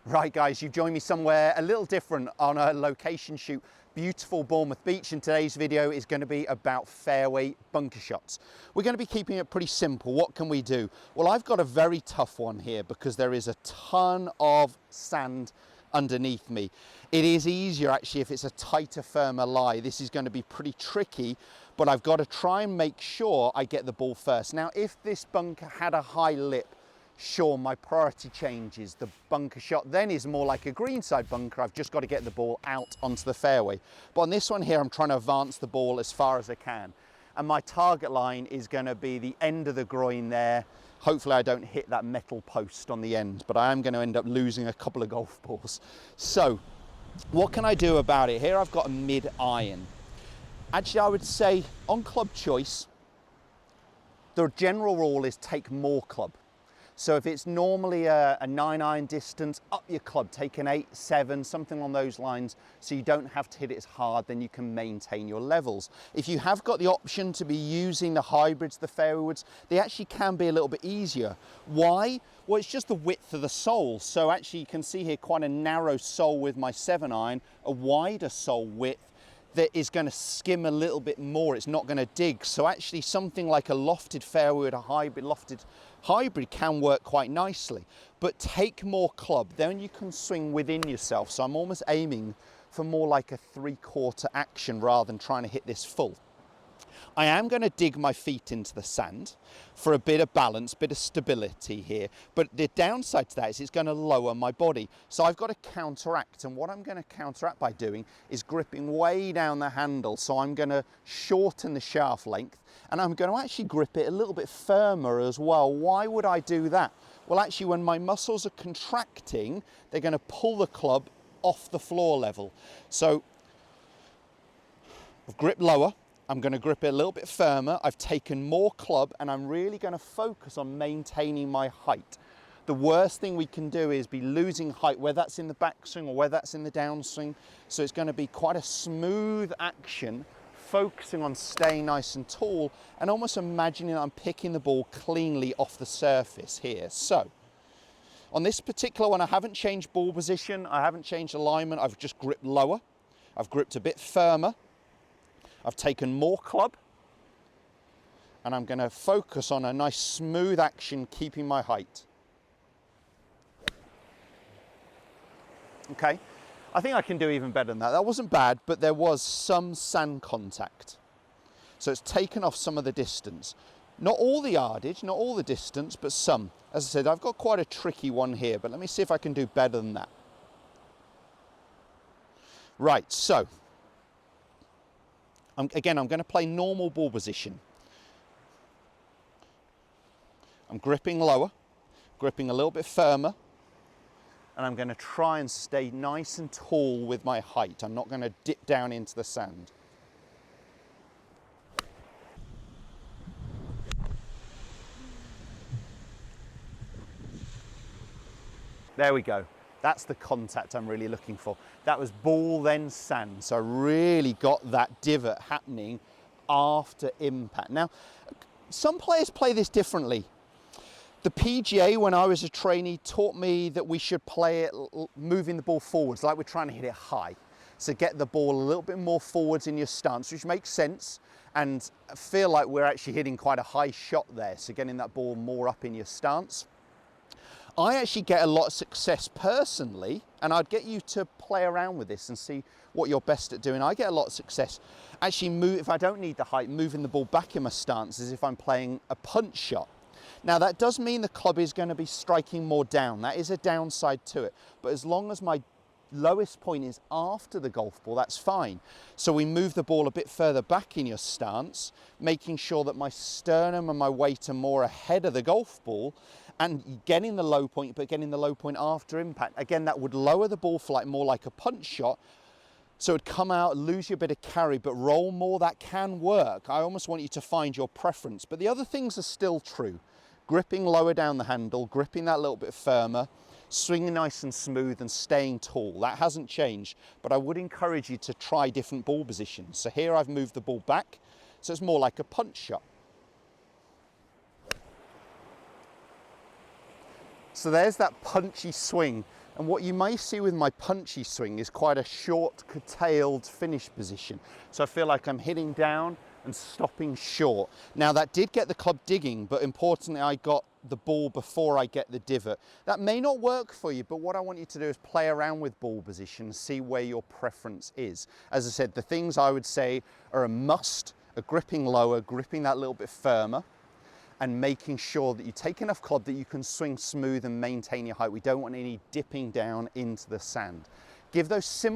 Right guys, you've joined me somewhere a little different on a location shoot, beautiful Bournemouth beach, and today's video is going to be about fairway bunker shots. We're going to be keeping it pretty simple. What can we do? Well, I've got a very tough one here because there is a ton of sand underneath me. It is easier actually if it's a tighter, firmer lie. This is going to be pretty tricky, but I've got to try and make sure I get the ball first. Now, if this bunker had a high lip, sure, my priority changes. The bunker shot then is more like a greenside bunker. I've just got to get the ball out onto the fairway. But on this one here, I'm trying to advance the ball as far as I can. And my target line is going to be the end of the groin there. Hopefully I don't hit that metal post on the end, but I am going to end up losing a couple of golf balls. So what can I do about it? Here I've got a mid iron. Actually, I would say on club choice, the general rule is take more club. So if it's normally a 9-iron distance, up your club, take an 8, 7, something on those lines, so you don't have to hit it as hard, then you can maintain your levels. If you have got the option to be using the hybrids, the fairway woods, they actually can be a little bit easier. Why? Well, it's just the width of the sole. So actually you can see here quite a narrow sole with my 7-iron, a wider sole width that is going to skim a little bit more. It's not going to dig. So actually something like a lofted fairway with a lofted hybrid can work quite nicely, but take more club, then you can swing within yourself. So I'm almost aiming for more like a 3/4 action rather than trying to hit this full. I am going to dig my feet into the sand for a bit of balance, bit of stability here. But the downside to that is it's going to lower my body. So I've got to counteract. And what I'm going to counteract by doing is gripping way down the handle. So I'm going to shorten the shaft length and I'm going to actually grip it a little bit firmer as well. Why would I do that? Well, actually, when my muscles are contracting, they're going to pull the club off the floor level. So I've gripped lower. I'm going to grip it a little bit firmer. I've taken more club and I'm really going to focus on maintaining my height. The worst thing we can do is be losing height, whether that's in the backswing or whether that's in the downswing. So it's going to be quite a smooth action, focusing on staying nice and tall and almost imagining I'm picking the ball cleanly off the surface here. So on this particular one, I haven't changed ball position. I haven't changed alignment. I've just gripped lower. I've gripped a bit firmer. I've taken more club and I'm going to focus on a nice smooth action, keeping my height. Okay, I think I can do even better than that. That wasn't bad, but there was some sand contact. So it's taken off some of the distance. Not all the yardage, not all the distance, but some. As I said, I've got quite a tricky one here, but let me see if I can do better than that. Right, so again, I'm going to play normal ball position. I'm gripping lower, gripping a little bit firmer, and I'm going to try and stay nice and tall with my height. I'm not going to dip down into the sand. There we go. That's the contact I'm really looking for. That was ball then sand. So I really got that divot happening after impact. Now, some players play this differently. The PGA, when I was a trainee, taught me that we should play it moving the ball forwards, like we're trying to hit it high. So get the ball a little bit more forwards in your stance, which makes sense, and feel like we're actually hitting quite a high shot there. So getting that ball more up in your stance. I actually get a lot of success personally, and I'd get you to play around with this and see what you're best at doing. I get a lot of success actually if I don't need the height, moving the ball back in my stance as if I'm playing a punch shot. Now that does mean the club is going to be striking more down. That is a downside to it. But as long as my lowest point is after the golf ball, that's fine. So we move the ball a bit further back in your stance, making sure that my sternum and my weight are more ahead of the golf ball, and getting the low point, but getting the low point after impact. Again, that would lower the ball flight more like a punch shot. So it'd come out, lose you a bit of carry, but roll more. That can work. I almost want you to find your preference. But the other things are still true. Gripping lower down the handle, gripping that a little bit firmer, swinging nice and smooth and staying tall. That hasn't changed, but I would encourage you to try different ball positions. So here I've moved the ball back, so it's more like a punch shot. So there's that punchy swing. And what you may see with my punchy swing is quite a short, curtailed finish position. So I feel like I'm hitting down and stopping short. Now that did get the club digging, but importantly, I got the ball before I get the divot. That may not work for you, but what I want you to do is play around with ball position, see where your preference is. As I said, the things I would say are a must, are gripping lower, gripping that little bit firmer, and making sure that you take enough club that you can swing smooth and maintain your height. We don't want any dipping down into the sand. Give those simple